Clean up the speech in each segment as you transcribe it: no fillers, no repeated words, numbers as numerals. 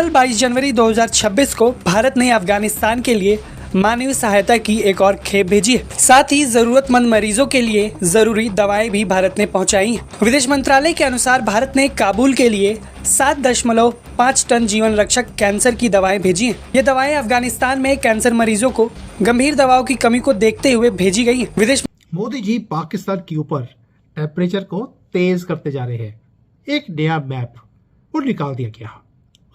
कल 22 जनवरी 2026 को भारत ने अफगानिस्तान के लिए मानवीय सहायता की एक और खेप भेजी है। साथ ही जरूरतमंद मरीजों के लिए जरूरी दवाएं भी भारत ने पहुंचाई हैं। विदेश मंत्रालय के अनुसार भारत ने काबुल के लिए 7.5 टन जीवन रक्षक कैंसर की दवाएं भेजी हैं। ये दवाएं अफगानिस्तान में कैंसर मरीजों को गंभीर दवाओं की कमी को देखते हुए भेजी गई है। विदेश मोदी जी पाकिस्तान के ऊपर टेम्परेचर को तेज करते जा रहे हैं। एक नया मैप और निकाल दिया गया,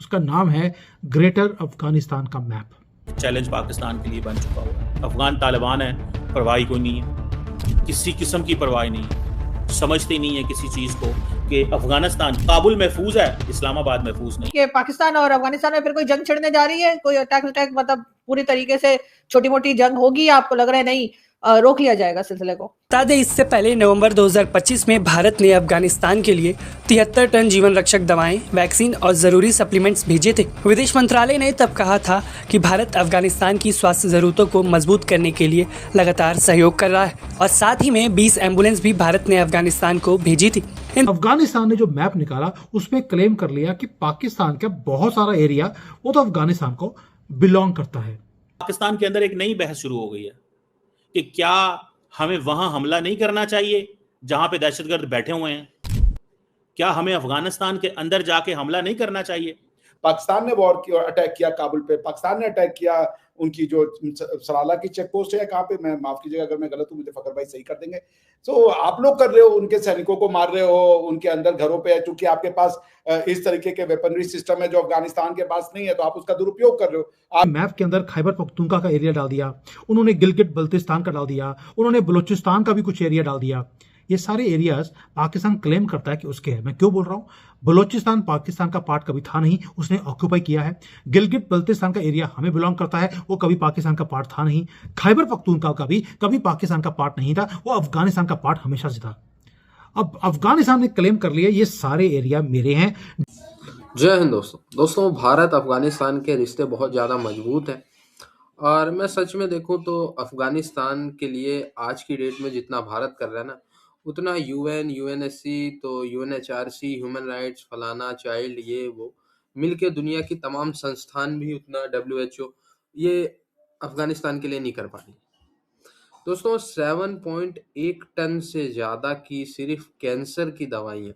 उसका नाम है ग्रेटर अफगानिस्तान का मैप। चैलेंज पाकिस्तान के लिए बन चुका हुआ है। अफगान तालिबान है, परवाह कोई नहीं है, किसी किस्म की परवाह नहीं है, समझते नहीं है किसी चीज को कि अफगानिस्तान काबुल महफूज है, इस्लामाबाद महफूज नहीं। कि पाकिस्तान और अफगानिस्तान में फिर कोई जंग छिड़ने जा रही है, कोई अटैक मतलब पूरी तरीके से छोटी मोटी जंग होगी, आपको लग रहा है नहीं रोक लिया जाएगा सिलसिले को? बता दें, इससे पहले नवंबर 2025 में भारत ने अफगानिस्तान के लिए 73 टन जीवन रक्षक दवाएं, वैक्सीन और जरूरी सप्लीमेंट्स भेजे थे। विदेश मंत्रालय ने तब कहा था कि भारत अफगानिस्तान की स्वास्थ्य जरूरतों को मजबूत करने के लिए लगातार सहयोग कर रहा है और साथ ही में 20 एम्बुलेंस भी भारत ने अफगानिस्तान को भेजी थी। अफगानिस्तान ने जो मैप निकाला उसमें क्लेम कर लिया कि पाकिस्तान का बहुत सारा एरिया वो तो अफगानिस्तान को बिलोंग करता है। पाकिस्तान के अंदर एक नई बहस शुरू हो गई है कि क्या हमें वहां हमला नहीं करना चाहिए जहां पे दहशतगर्द बैठे हुए हैं, क्या हमें अफगानिस्तान के अंदर जाके हमला नहीं करना चाहिए? पाकिस्तान ने वॉर किया, अटैक किया काबुल पे, पाकिस्तान ने अटैक किया उनकी जो सलाला की चेक पोस्ट है, कहाँ पे, मैं माफ कीजिएगा अगर मैं गलत हूँ, मुझे फकर भाई सही कर देंगे। तो आप लोग कर रहे हो, उनके सैनिकों को मार रहे हो, उनके अंदर घरों पे, चूंकि आपके पास इस तरीके के वेपनरी सिस्टम है जो अफगानिस्तान के पास नहीं है, तो आप उसका दुरुपयोग कर रहे हो। आप मैप के अंदर खैबर पख्तूनख्वा का एरिया डाल दिया, उन्होंने गिलगित बल्तिस्तान का डाल दिया, उन्होंने बलूचिस्तान का भी कुछ एरिया डाल दिया। ये सारे एरियाज पाकिस्तान क्लेम करता है कि उसके है। मैं क्यों बोल रहा हूँ, बलूचिस्तान पाकिस्तान का पार्ट कभी था नहीं, उसने ऑक्यूपाई किया है। गिलगित बल्तिस्तान का एरिया हमें बिलोंग करता है, वो कभी पाकिस्तान का पार्ट था नहीं। खैबर पख्तूनख्वा का भी कभी पाकिस्तान का पार्ट नहीं था, वो अफगानिस्तान का पार्ट हमेशा से था। अब अफगानिस्तान ने क्लेम कर लिया ये सारे एरिया मेरे हैं। जय हिंद दोस्तों, भारत अफगानिस्तान के रिश्ते बहुत ज़्यादा मजबूत हैं और मैं सच में देखूं तो अफगानिस्तान के लिए आज की डेट में जितना भारत कर रहा है ना, उतना यूएन, यूएनएससी, तो यूएनएचआरसी, ह्यूमन राइट्स, फलाना, चाइल्ड, ये वो मिलके दुनिया की तमाम संस्थान भी उतना, डब्ल्यूएचओ, ये अफगानिस्तान के लिए नहीं कर पाई। दोस्तों 7.1 टन से ज़्यादा की सिर्फ कैंसर की दवाइयाँ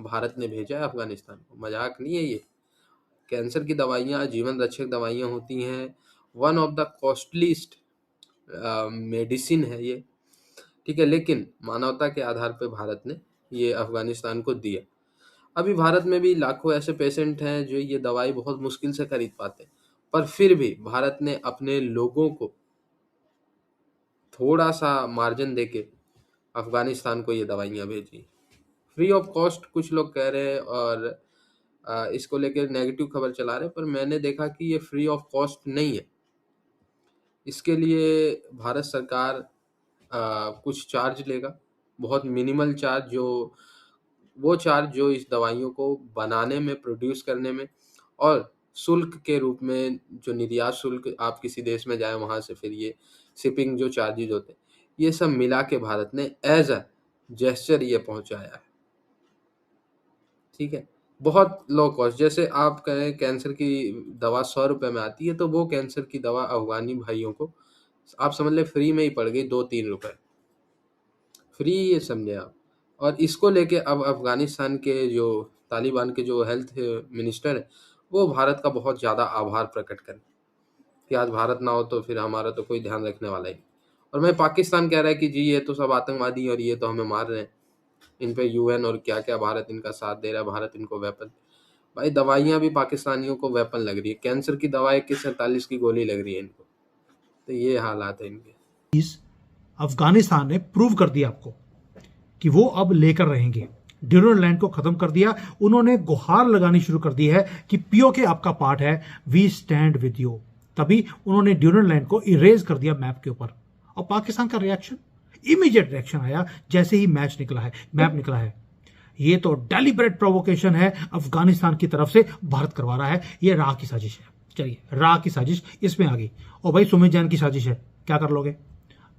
भारत ने भेजा है अफगानिस्तान को। मजाक नहीं है ये। कैंसर की दवाइयाँ, जीवन रक्षक दवाइयाँ होती हैं, one of the costliest medicine है ये, ठीक है। लेकिन मानवता के आधार पे भारत ने ये अफगानिस्तान को दिया। अभी भारत में भी लाखों ऐसे पेशेंट हैं जो ये दवाई बहुत मुश्किल से खरीद पाते हैं, पर फिर भी भारत ने अपने लोगों को थोड़ा सा मार्जिन देके अफगानिस्तान को ये दवाइयाँ भेजी, फ्री ऑफ कॉस्ट। कुछ लोग कह रहे हैं और इसको लेकर नेगेटिव खबर चला रहे हैं, पर मैंने देखा कि ये फ्री ऑफ कॉस्ट नहीं है। इसके लिए भारत सरकार कुछ चार्ज लेगा, बहुत मिनिमल चार्ज, जो इस दवाइयों को बनाने में, प्रोड्यूस करने में, और शुल्क के रूप में जो निर्यात शुल्क, आप किसी देश में जाए वहाँ से फिर ये शिपिंग जो चार्जेज होते हैं, ये सब मिला के भारत ने एज अ जेस्चर ये पहुँचाया है, ठीक है। बहुत लो कॉस्ट, जैसे आप कहें कैंसर की दवा 100 रुपये में आती है, तो वो कैंसर की दवा अफगानी भाइयों को आप समझ ले फ्री में ही पड़ गई, 2-3 रुपए फ्री, ये समझे आप। और इसको लेके अब अफगानिस्तान के जो तालिबान के जो हेल्थ मिनिस्टर है, वो भारत का बहुत ज़्यादा आभार प्रकट करें कि आज भारत ना हो तो फिर हमारा तो कोई ध्यान रखने वाला ही। और मैं पाकिस्तान कह रहा है कि जी ये तो सब आतंकवादी और ये तो हमें मार रहे हैं, इन पे यूएन और क्या क्या भारत इनका साथ दे रहा है, भारत इनको वेपन, भाई दवाइयाँ भी पाकिस्तानियों को वेपन लग रही है। कैंसर की दवा 41-47 की गोली लग रही है इनको, तो ये हालात है इनके। अफगानिस्तान ने प्रूव कर दिया आपको कि वो अब लेकर रहेंगे। ड्यूरल लैंड को खत्म कर दिया, उन्होंने गुहार लगानी शुरू कर दी है कि पीओके आपका पार्ट है, वी स्टैंड विद यू। तभी उन्होंने ड्यूरल लैंड को इरेज कर दिया मैप के ऊपर। और पाकिस्तान का रिएक्शन, इमीडिएट रिएक्शन आया जैसे ही मैप निकला है। ये तो डेलिबरेट प्रोवोकेशन है, अफगानिस्तान की तरफ से भारत करवा रहा है, ये राह की साजिश है। चलिए, राह की साजिश इसमें आ गई। और भाई सुमित जैन की साजिश है, क्या कर लोगे?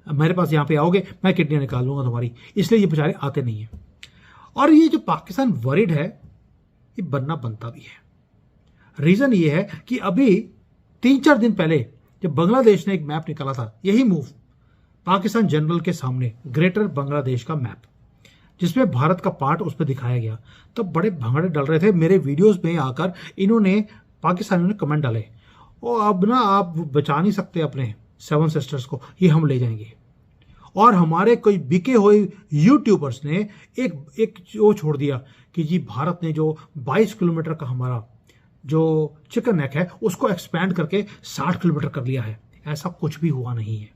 मेरे पास यहाँ पे आओगे, मैं किडनी निकाल लूंगा तुम्हारी, इसलिए ये बेचारे आते नहीं है। और ये जो पाकिस्तान वरिड है, ये बनना बनता भी है। रीजन ये है कि अभी 3-4 दिन पहले जब बांग्लादेश ने एक मैप निकाला था, यही मूव पाकिस्तान जनरल के सामने, ग्रेटर बांग्लादेश का मैप, जिसमें भारत का पार्ट उस पर दिखाया गया, तब तो बड़े भंगड़े डल रहे थे। मेरे वीडियोस में आकर इन्होंने, पाकिस्तानियों ने कमेंट डाले, और अब ना आप बचा नहीं सकते अपने 7 सिस्टर्स को, ये हम ले जाएंगे। और हमारे कोई बिके हुए यूट्यूबर्स ने एक वो छोड़ दिया कि जी भारत ने जो 22 किलोमीटर का हमारा जो चिकन नेक है उसको एक्सपैंड करके 60 किलोमीटर कर लिया है। ऐसा कुछ भी हुआ नहीं है।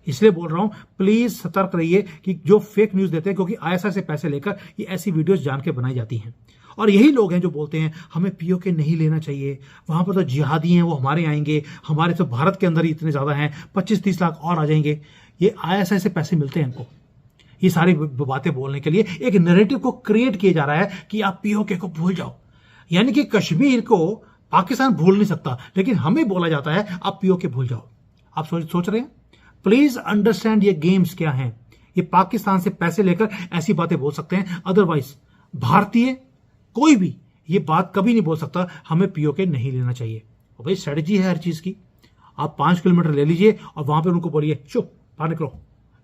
इसलिए बोल रहा हूं, प्लीज सतर्क रहिए कि जो फेक न्यूज देते हैं, क्योंकि आईएसआई से पैसे लेकर ये ऐसी वीडियोस जान के बनाई जाती हैं। और यही लोग हैं जो बोलते हैं हमें पीओके नहीं लेना चाहिए, वहां पर तो जिहादी हैं, वो हमारे आएंगे, हमारे तो भारत के अंदर ही इतने ज्यादा हैं, 25-30 लाख और आ जाएंगे। ये आईएसआई से पैसे मिलते हैं इनको, ये सारी बातें बोलने के लिए। एक नैरेटिव को क्रिएट किया जा रहा है कि आप पीओके को भूल जाओ, यानी कि कश्मीर को पाकिस्तान भूल नहीं सकता, लेकिन हमें बोला जाता है आप पीओके भूल जाओ। आप सोच रहे हैं? प्लीज अंडरस्टैंड ये गेम्स क्या हैं। ये पाकिस्तान से पैसे लेकर ऐसी बातें बोल सकते हैं, अदरवाइज भारतीय कोई भी ये बात कभी नहीं बोल सकता हमें पीओके नहीं लेना चाहिए। और भाई स्ट्रेटजी है हर चीज की। आप 5 किलोमीटर ले लीजिए और वहां पे उनको बोलिए चुप बाहर निकलो,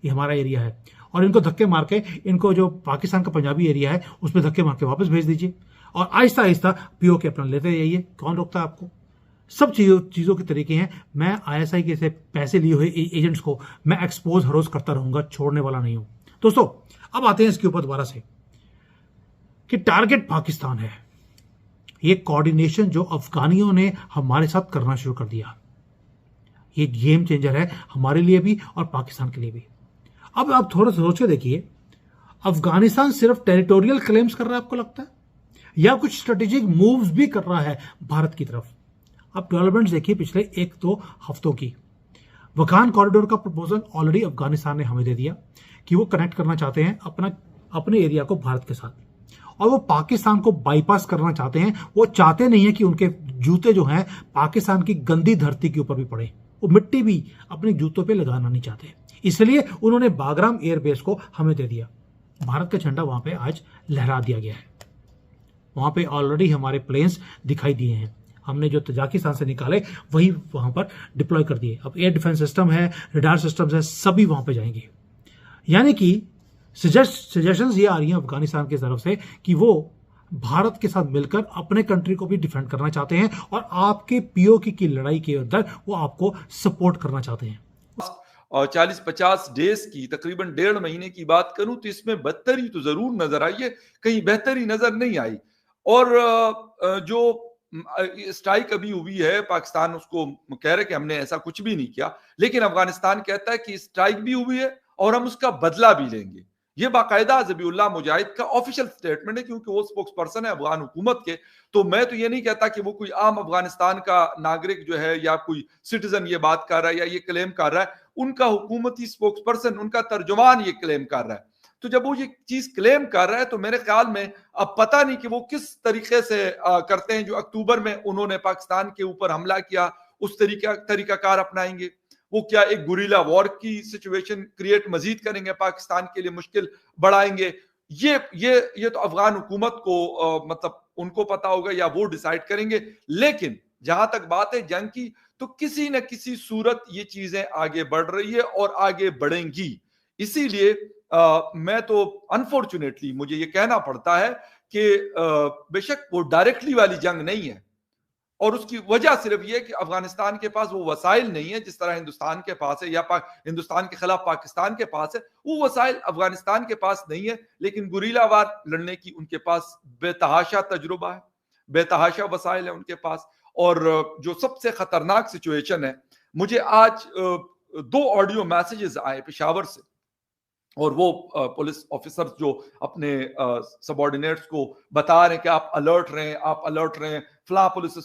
ये हमारा एरिया है, और इनको धक्के मार के, इनको जो पाकिस्तान का पंजाबी एरिया है उसमें धक्के मार के वापस भेज दीजिए, और आहिस्ता आहिस्ता पीओके अपना लेते जाइए। कौन रोकता है आपको? सब चीजों के तरीके हैं। मैं आईएसआई के से पैसे लिए हुए एजेंट्स को मैं एक्सपोज हर रोज करता रहूंगा, छोड़ने वाला नहीं हूं। दोस्तों अब आते हैं इसके ऊपर दोबारा से कि टारगेट पाकिस्तान है। ये कोऑर्डिनेशन जो अफगानियों ने हमारे साथ करना शुरू कर दिया, ये गेम चेंजर है हमारे लिए भी और पाकिस्तान के लिए भी। अब आप थोड़ा सोच के देखिए, अफगानिस्तान सिर्फ टेरिटोरियल क्लेम्स कर रहा है आपको लगता है, या कुछ स्ट्रेटेजिक मूव्स भी कर रहा है भारत की तरफ? आप डेवलपमेंट्स देखिए पिछले 1-2 हफ्तों की। वकान कॉरिडोर का प्रपोजल ऑलरेडी अफगानिस्तान ने हमें दे दिया कि वो कनेक्ट करना चाहते हैं अपने एरिया को भारत के साथ, और वो पाकिस्तान को बाईपास करना चाहते हैं। वो चाहते नहीं है कि उनके जूते जो हैं पाकिस्तान की गंदी धरती के ऊपर भी पड़े, वो मिट्टी भी अपने जूतों पे लगाना नहीं चाहते। इसलिए उन्होंने बागराम एयरबेस को हमें दे दिया। भारत का झंडा वहां पे आज लहरा दिया गया है। वहां पे ऑलरेडी हमारे प्लेन्स दिखाई दिए हैं, हमने जो तजाकिस्तान से निकाले वही वहां पर डिप्लॉय कर दिए। अब एयर डिफेंस सिस्टम है, रडार सिस्टम्स है, सभी वहां पे जाएंगे। यानी कि सजेशंस ये आ रही हैं अफगानिस्तान की तरफ से कि वो भारत के साथ मिलकर अपने कंट्री को भी डिफेंड करना चाहते हैं, और आपके पीओके की लड़ाई के अंदर वो आपको सपोर्ट करना चाहते हैं। और 40-50 डेज की, तकरीबन 1.5 महीने की बात करूं तो इसमें बदतरी तो जरूर नजर आई है, कहीं बेहतरी नजर नहीं आई। और जो स्ट्राइक अभी हुई है, पाकिस्तान उसको कह रहे कि हमने ऐसा कुछ भी नहीं किया, लेकिन अफगानिस्तान कहता है कि स्ट्राइक भी हुई है और हम उसका बदला भी लेंगे। ये बाकायदा ज़बीउल्लाह मुजाहिद का ऑफिशियल स्टेटमेंट है, क्योंकि वो स्पोक्स पर्सन है अफगान हुकूमत के। तो मैं तो ये नहीं कहता कि वो कोई आम अफगानिस्तान का नागरिक जो है या कोई सिटीजन ये बात कर रहा है या ये क्लेम कर रहा है, उनका हुकूमती स्पोक्स पर्सन, उनका तर्जुमान ये क्लेम कर रहा है। तो जब वो ये चीज क्लेम कर रहा है तो मेरे ख्याल में अब पता नहीं कि वो किस तरीके से करते हैं। जो अक्टूबर में उन्होंने पाकिस्तान के ऊपर हमला किया, उस तरीकाकार अपनाएंगे? वो क्या एक गुरिल्ला वॉर की सिचुएशन क्रिएट मजीद करेंगे, पाकिस्तान के लिए मुश्किल बढ़ाएंगे? ये तो अफगान हुकूमत को मतलब उनको पता होगा या वो डिसाइड करेंगे। लेकिन जहां तक बात है जंग की, तो किसी न किसी सूरत ये चीजें आगे बढ़ रही है और आगे बढ़ेंगी। इसीलिए मैं तो अनफॉर्चुनेटली मुझे ये कहना पड़ता है कि बेशक वो डायरेक्टली वाली जंग नहीं है, और उसकी वजह सिर्फ ये कि अफगानिस्तान के पास वो वसाइल नहीं है जिस तरह हिंदुस्तान के पास है, या हिंदुस्तान के खिलाफ पाकिस्तान के पास है। वो वसाइल अफगानिस्तान के पास नहीं है, लेकिन गुरीला वार लड़ने की उनके पास बेतहाशा तजुर्बा है, बेतहाशा वसाइल है उनके पास। और जो सबसे खतरनाक सिचुएशन है, मुझे आज 2 ऑडियो मैसेजेस आए पेशावर से, और वो पुलिस ऑफिसर्स जो अपने सबऑर्डिनेट्स को बता रहे हैं कि आप अलर्ट रहें, आप अलर्ट रहें, फला पुलिस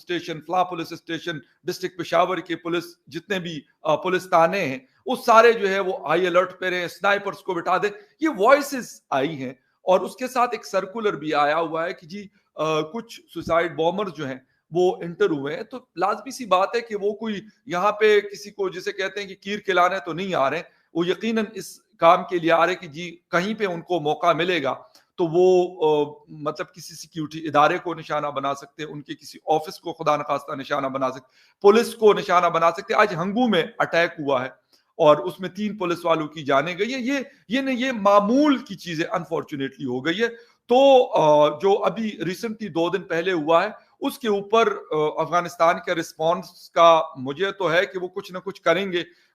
स्टेशन, डिस्ट्रिक्ट पेशावर के पुलिस जितने भी पुलिस थाने हैं वो सारे जो है वो हाई अलर्ट पे रहे, स्नाइपर्स को बिठा दें। ये वॉइसेस आई हैं, और उसके साथ एक सर्कुलर भी आया हुआ है कि जी कुछ सुसाइड बॉम्बर्स जो हैं वो इंटर हुए हैं। तो लाजमी सी बात है कि वो कोई यहाँ पे किसी को जिसे कहते हैं कि कीर खिलाने तो नहीं आ रहे, वो यकीनन इस काम के लिए आ रहे कि जी कहीं पे उनको मौका मिलेगा तो वो मतलब किसी सिक्योरिटी इदारे को निशाना बना सकते हैं, उनके किसी ऑफिस को खुदा न खास्ता निशाना बना सकते, पुलिस को निशाना बना सकते। आज हंगू में अटैक हुआ है और उसमें 3 पुलिस वालों की जाने गई है। ये मामूल की चीजें अनफॉर्चुनेटली हो गई है। तो जो अभी रिसेंटली 2 दिन पहले हुआ है उसके ऊपर अफगानिस्तान के रिस्पॉन्स का मुझे तो है कि वो कुछ ना कुछ करेंगे।